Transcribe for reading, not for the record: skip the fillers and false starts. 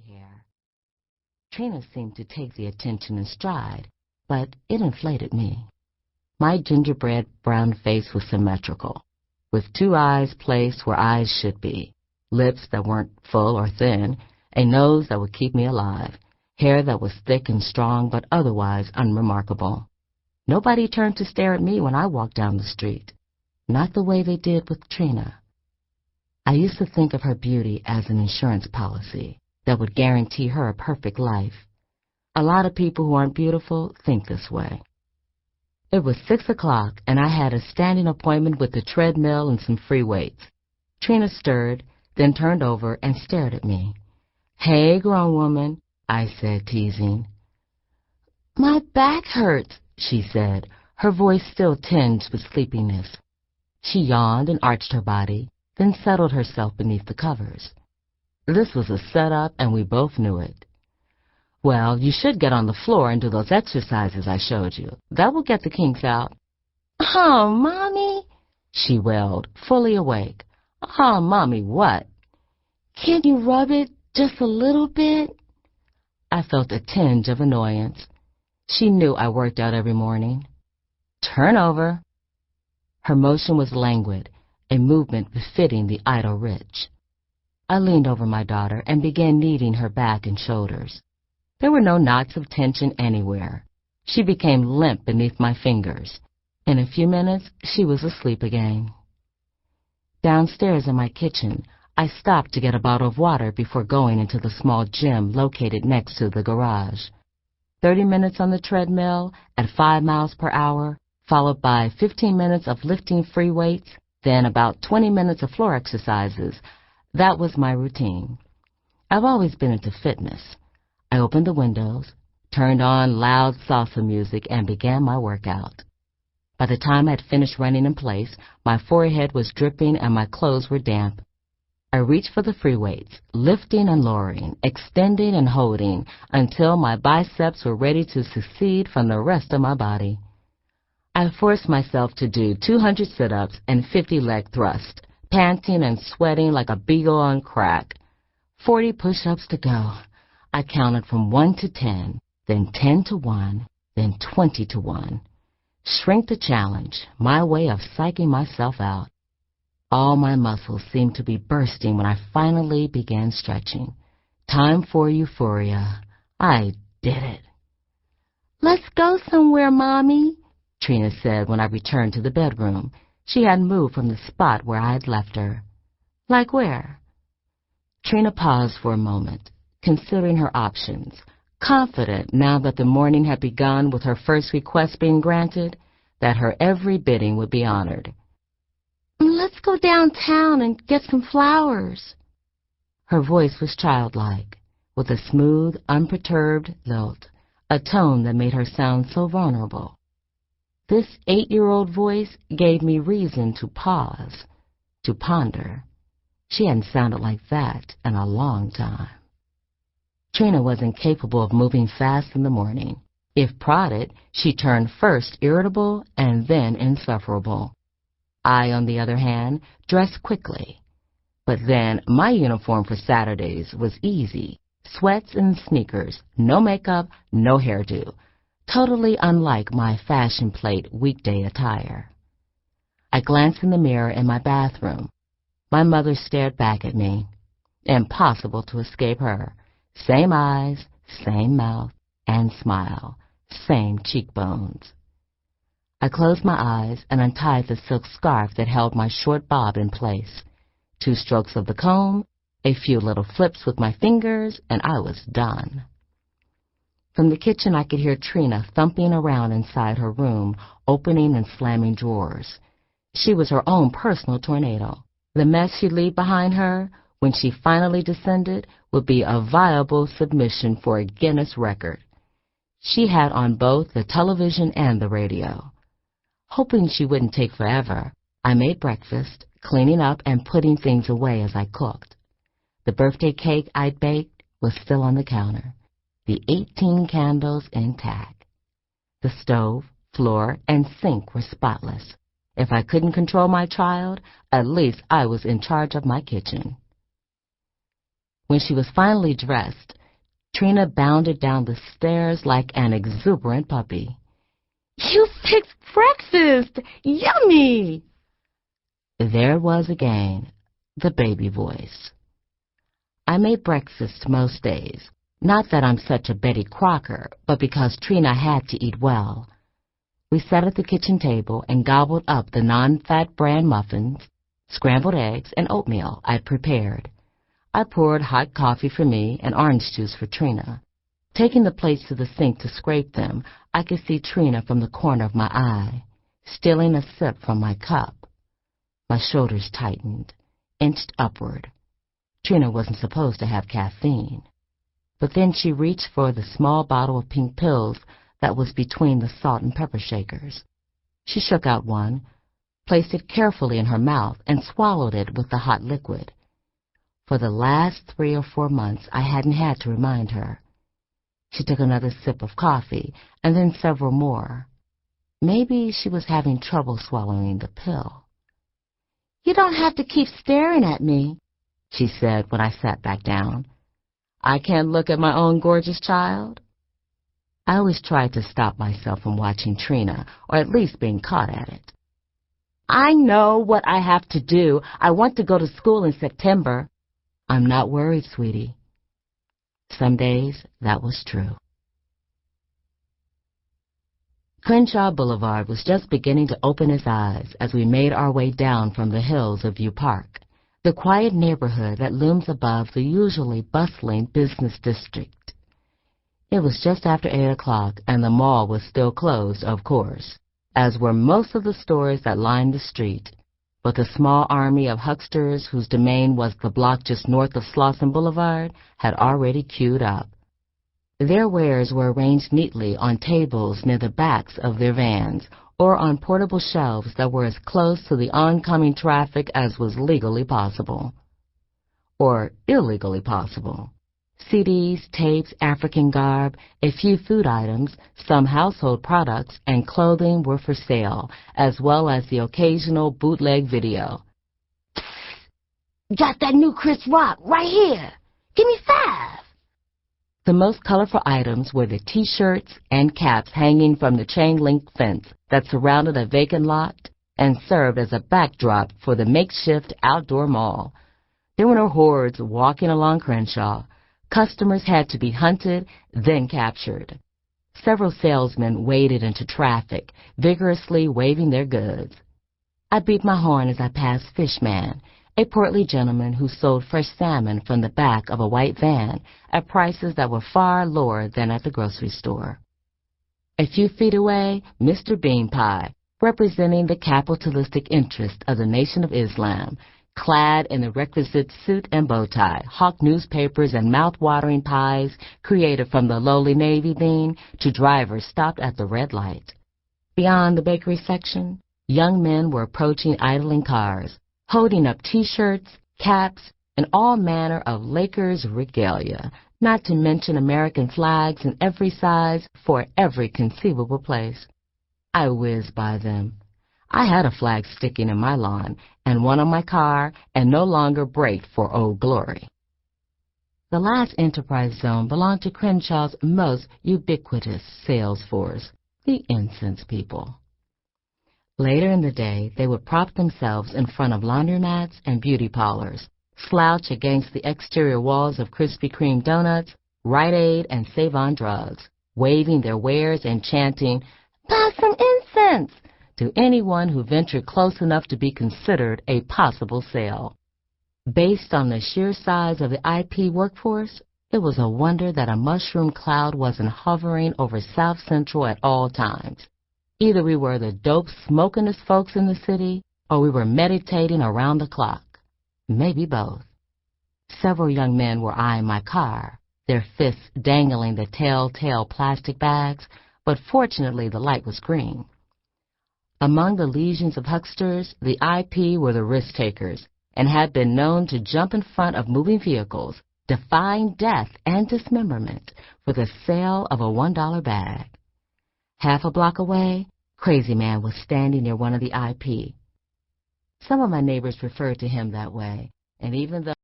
curly hair. Trina seemed to take the attention in stride, but it inflated me. My gingerbread brown face was symmetrical, with two eyes placed where eyes should be, lips that weren't full or thin, a nose that would keep me alive, hair that was thick and strong but otherwise unremarkable. Nobody turned to stare at me when I walked down the street, not the way they did with Trina. I used to think of her beauty as an insurance policy that would guarantee her a perfect life. A lot of people who aren't beautiful think this way. It was 6 o'clock, and I had a standing appointment with the treadmill and some free weights. Trina stirred, then turned over and stared at me. "Hey, grown woman," I said, teasing. "My back hurts," she said, her voice still tinged with sleepiness. She yawned and arched her body, then settled herself beneath the covers. This was a setup, and we both knew it. "Well, you should get on the floor and do those exercises I showed you. That will get the kinks out." "Oh, Mommy," she wailed, fully awake. "Oh, Mommy, what?" "Can't you rub it just a little bit?" I felt a tinge of annoyance. She knew I worked out every morning. "Turn over." Her motion was languid, a movement befitting the idle rich. I leaned over my daughter and began kneading her back and shoulders. There were no knots of tension anywhere. She became limp beneath my fingers. In a few minutes, she was asleep again. Downstairs in my kitchen, I stopped to get a bottle of water before going into the small gym located next to the garage. 30 minutes on the treadmill at 5 miles per hour, followed by 15 minutes of lifting free weights, then about 20 minutes of floor exercises. That was my routine. I've always been into fitness. I opened the windows, turned on loud salsa music, and began my workout. By the time I'd finished running in place, my forehead was dripping and my clothes were damp. I reached for the free weights, lifting and lowering, extending and holding, until my biceps were ready to secede from the rest of my body. I forced myself to do 200 sit-ups and 50 leg thrusts, panting and sweating like a beagle on crack. 40 push-ups to go. I counted from 1 to 10, then 10 to 1, then 20 to 1. Shrink the challenge, my way of psyching myself out. All my muscles seemed to be bursting when I finally began stretching. Time for euphoria. I did it. "Let's go somewhere, Mommy," Trina said when I returned to the bedroom. She hadn't moved from the spot where I had left her. "Like where?" Trina paused for a moment, considering her options, confident now that the morning had begun with her first request being granted, that her every bidding would be honored. "Let's go downtown and get some flowers." Her voice was childlike, with a smooth, unperturbed lilt, a tone that made her sound so vulnerable. This 8-year-old voice gave me reason to pause, to ponder. She hadn't sounded like that in a long time. Trina was incapable of moving fast in the morning. If prodded, she turned first irritable and then insufferable. I, on the other hand, dressed quickly. But then my uniform for Saturdays was easy. Sweats and sneakers, no makeup, no hairdo. Totally unlike my fashion plate weekday attire. I glanced in the mirror in my bathroom. My mother stared back at me. Impossible to escape her. Same eyes, same mouth, and smile. Same cheekbones. I closed my eyes and untied the silk scarf that held my short bob in place. 2 strokes of the comb, a few little flips with my fingers, and I was done. From the kitchen I could hear Trina thumping around inside her room, opening and slamming drawers. She was her own personal tornado. The mess she'd leave behind her, when she finally descended, would be a viable submission for a Guinness record. She had on both the television and the radio. Hoping she wouldn't take forever, I made breakfast, cleaning up and putting things away as I cooked. The birthday cake I'd baked was still on the counter, the 18 candles intact. The stove, floor, and sink were spotless. If I couldn't control my child, at least I was in charge of my kitchen. When she was finally dressed, Trina bounded down the stairs like an exuberant puppy. "You fixed breakfast! Yummy!" There it was again, the baby voice. I made breakfast most days. Not that I'm such a Betty Crocker, but because Trina had to eat well. We sat at the kitchen table and gobbled up the non-fat bran muffins, scrambled eggs, and oatmeal I'd prepared. I poured hot coffee for me and orange juice for Trina. Taking the plates to the sink to scrape them, I could see Trina from the corner of my eye, stealing a sip from my cup. My shoulders tightened, inched upward. Trina wasn't supposed to have caffeine. But then she reached for the small bottle of pink pills that was between the salt and pepper shakers. She shook out one, placed it carefully in her mouth, and swallowed it with the hot liquid. For the last 3 or 4 months, I hadn't had to remind her. She took another sip of coffee, and then several more. Maybe she was having trouble swallowing the pill. "You don't have to keep staring at me," she said when I sat back down. "I can't look at my own gorgeous child." I always tried to stop myself from watching Trina, or at least being caught at it. "I know what I have to do. I want to go to school in September." "I'm not worried, sweetie." Some days that was true. Crenshaw Boulevard was just beginning to open its eyes as we made our way down from the hills of View Park, the quiet neighborhood that looms above the usually bustling business district. It was just after 8 o'clock, and the mall was still closed, of course, as were most of the stores that lined the street, but the small army of hucksters whose domain was the block just north of Slauson Boulevard had already queued up. Their wares were arranged neatly on tables near the backs of their vans, or on portable shelves that were as close to the oncoming traffic as was legally possible. Or illegally possible. CDs, tapes, African garb, a few food items, some household products, and clothing were for sale, as well as the occasional bootleg video. "Got that new Chris Rock right here. Give me 5. The most colorful items were the T-shirts and caps hanging from the chain-link fence that surrounded a vacant lot and served as a backdrop for the makeshift outdoor mall. There were no hordes walking along Crenshaw. Customers had to be hunted, then captured. Several salesmen waded into traffic, vigorously waving their goods. I beat my horn as I passed Fishman, a portly gentleman who sold fresh salmon from the back of a white van at prices that were far lower than at the grocery store. A few feet away, Mr. Bean Pie, representing the capitalistic interest of the Nation of Islam, clad in the requisite suit and bow tie, hawked newspapers and mouth-watering pies created from the lowly navy bean to drivers stopped at the red light. Beyond the bakery section, young men were approaching idling cars, holding up T-shirts, caps, and all manner of Lakers regalia, not to mention American flags in every size for every conceivable place. I whizzed by them. I had a flag sticking in my lawn and one on my car, and no longer braked for Old Glory. The last enterprise zone belonged to Crenshaw's most ubiquitous sales force, the incense people. Later in the day, they would prop themselves in front of laundromats and beauty parlors, slouch against the exterior walls of Krispy Kreme donuts, Rite Aid, and Save-On drugs, waving their wares and chanting, "Buy some incense!" to anyone who ventured close enough to be considered a possible sale. Based on the sheer size of the IP workforce, it was a wonder that a mushroom cloud wasn't hovering over South Central at all times. Either we were the dope smokingest folks in the city, or we were meditating around the clock. Maybe both. Several young men were eyeing my car, their fists dangling the telltale plastic bags, but fortunately the light was green. Among the legions of hucksters, the IP were the risk-takers and had been known to jump in front of moving vehicles, defying death and dismemberment for the sale of a $1 bag. Half a block away, Crazy Man was standing near one of the IP. Some of my neighbors referred to him that way, and even though